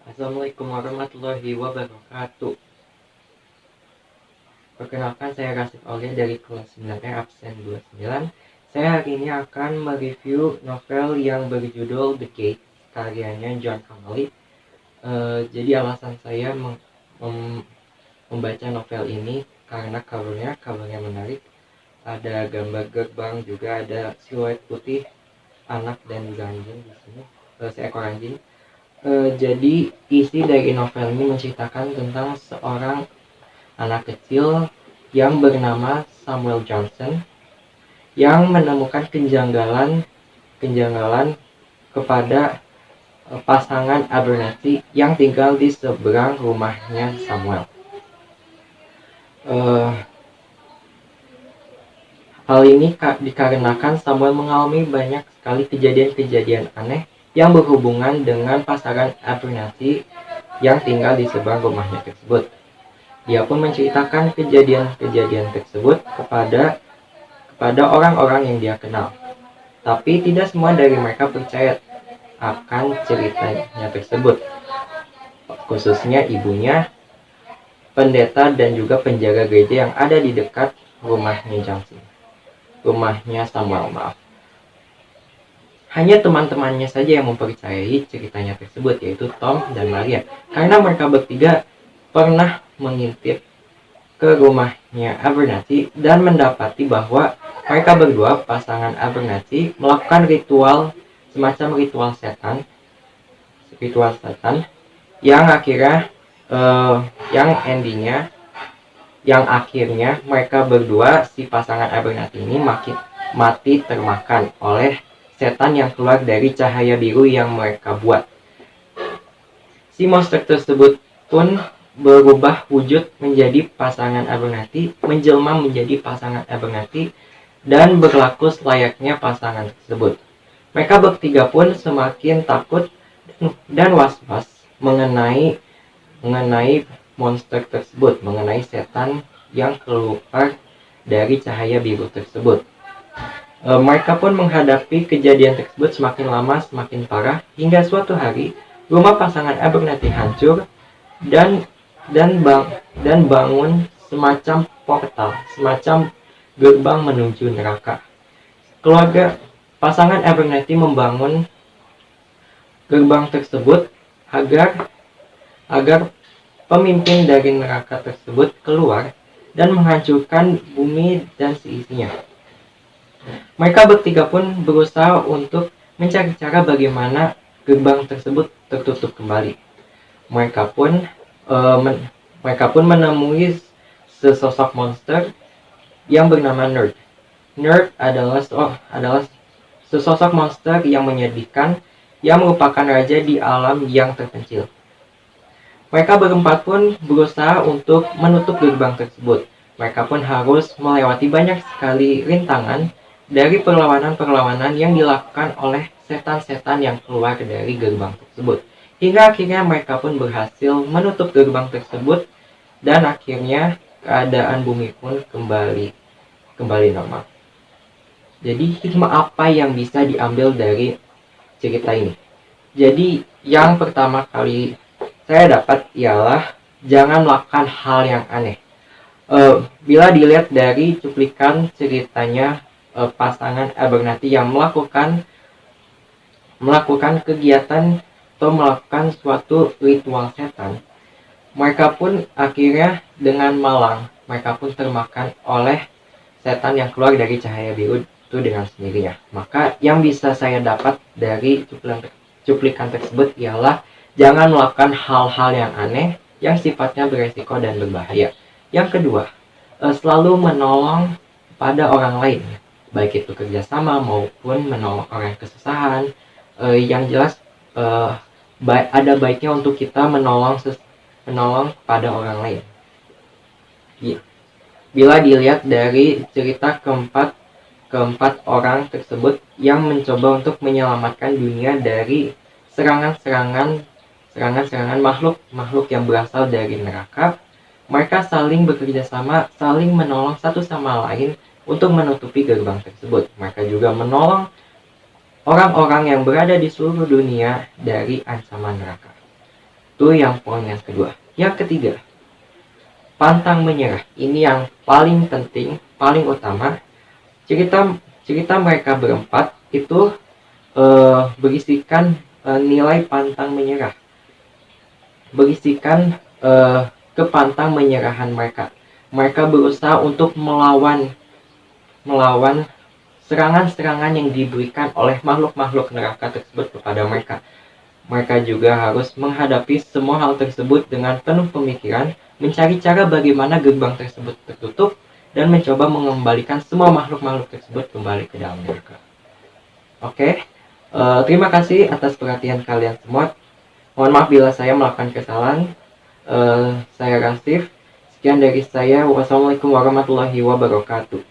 Assalamualaikum warahmatullahi wabarakatuh. Perkenalkan, saya Rasif Aulia dari kelas 9E absen 29. Saya hari ini akan mereview novel yang berjudul The Gate, karyanya John Connolly. Jadi alasan saya membaca novel ini karena covernya menarik. Ada gambar gerbang, juga ada siluet putih anak dan juga anjing di sini, seekor anjing. Jadi isi dari novel ini menceritakan tentang seorang anak kecil yang bernama Samuel Johnson yang menemukan kejanggalan kepada pasangan Abernathy yang tinggal di seberang rumahnya Samuel. Hal ini dikarenakan Samuel mengalami banyak sekali kejadian-kejadian aneh yang berhubungan dengan pasangan Abernathy yang tinggal di seberang rumahnya tersebut. Dia pun menceritakan kejadian-kejadian tersebut kepada orang-orang yang dia kenal. Tapi tidak semua dari mereka percaya akan ceritanya tersebut, khususnya ibunya, pendeta, dan juga penjaga gereja yang ada di dekat rumahnya Samuel. Hanya teman-temannya saja yang mempercayai ceritanya tersebut, yaitu Tom dan Maria, karena mereka bertiga pernah mengintip ke rumahnya Abernathy dan mendapati bahwa mereka berdua, pasangan Abernathy, melakukan semacam ritual setan yang akhirnya mereka berdua, si pasangan Abernathy ini mati termakan oleh setan yang keluar dari cahaya biru yang mereka buat. Si monster tersebut pun berubah wujud menjadi pasangan Abernathy, menjelma menjadi pasangan Abernathy, dan berlaku selayaknya pasangan tersebut. Mereka bertiga pun semakin takut dan was-was mengenai monster tersebut, mengenai setan yang keluar dari cahaya biru tersebut. Mereka pun menghadapi kejadian tersebut semakin lama semakin parah, hingga suatu hari rumah pasangan Abernathy hancur dan bangun semacam portal, semacam gerbang menuju neraka. Keluarga pasangan Abernathy membangun gerbang tersebut agar pemimpin dari neraka tersebut keluar dan menghancurkan bumi dan seisinya. Mereka bertiga pun berusaha untuk mencari cara bagaimana gerbang tersebut tertutup kembali. Mereka pun menemui sesosok monster yang bernama Nerd. Nerd adalah sesosok monster yang menyedihkan, yang merupakan raja di alam yang terpencil. Mereka berempat pun berusaha untuk menutup gerbang tersebut. Mereka pun harus melewati banyak sekali rintangan dari perlawanan-perlawanan yang dilakukan oleh setan-setan yang keluar dari gerbang tersebut. Hingga akhirnya mereka pun berhasil menutup gerbang tersebut, dan akhirnya keadaan bumi pun kembali normal. Jadi hikmah apa yang bisa diambil dari cerita ini? Jadi yang pertama kali saya dapat ialah jangan melakukan hal yang aneh. Bila dilihat dari cuplikan ceritanya pasangan Abernathy yang melakukan kegiatan atau melakukan suatu ritual setan, mereka pun akhirnya dengan malang, mereka pun termakan oleh setan yang keluar dari cahaya biru itu dengan sendirinya. Maka yang bisa saya dapat dari cuplikan tersebut ialah jangan melakukan hal-hal yang aneh yang sifatnya beresiko dan berbahaya. Yang kedua, selalu menolong pada orang lain, baik itu kerjasama maupun menolong orang yang kesusahan. Yang jelas ada baiknya untuk kita menolong kepada orang lain. Bila dilihat dari cerita keempat orang tersebut yang mencoba untuk menyelamatkan dunia dari serangan makhluk yang berasal dari neraka, mereka saling bekerja sama, saling menolong satu sama lain untuk menutupi gerbang tersebut. Mereka juga menolong orang-orang yang berada di seluruh dunia dari ancaman neraka. Itu yang poin yang kedua. Yang ketiga, pantang menyerah. Ini yang paling penting, paling utama. Cerita mereka berempat itu berisikan nilai pantang menyerah, berisikan kepantang menyerahan mereka. Mereka berusaha untuk melawan serangan-serangan yang diberikan oleh makhluk-makhluk neraka tersebut kepada mereka. Mereka juga harus menghadapi semua hal tersebut dengan penuh pemikiran, mencari cara bagaimana gerbang tersebut tertutup, dan mencoba mengembalikan semua makhluk-makhluk tersebut kembali ke dalam neraka. Oke, terima kasih atas perhatian kalian semua. Mohon maaf bila saya melakukan kesalahan. Saya Rasif. Sekian dari saya. Wassalamualaikum warahmatullahi wabarakatuh.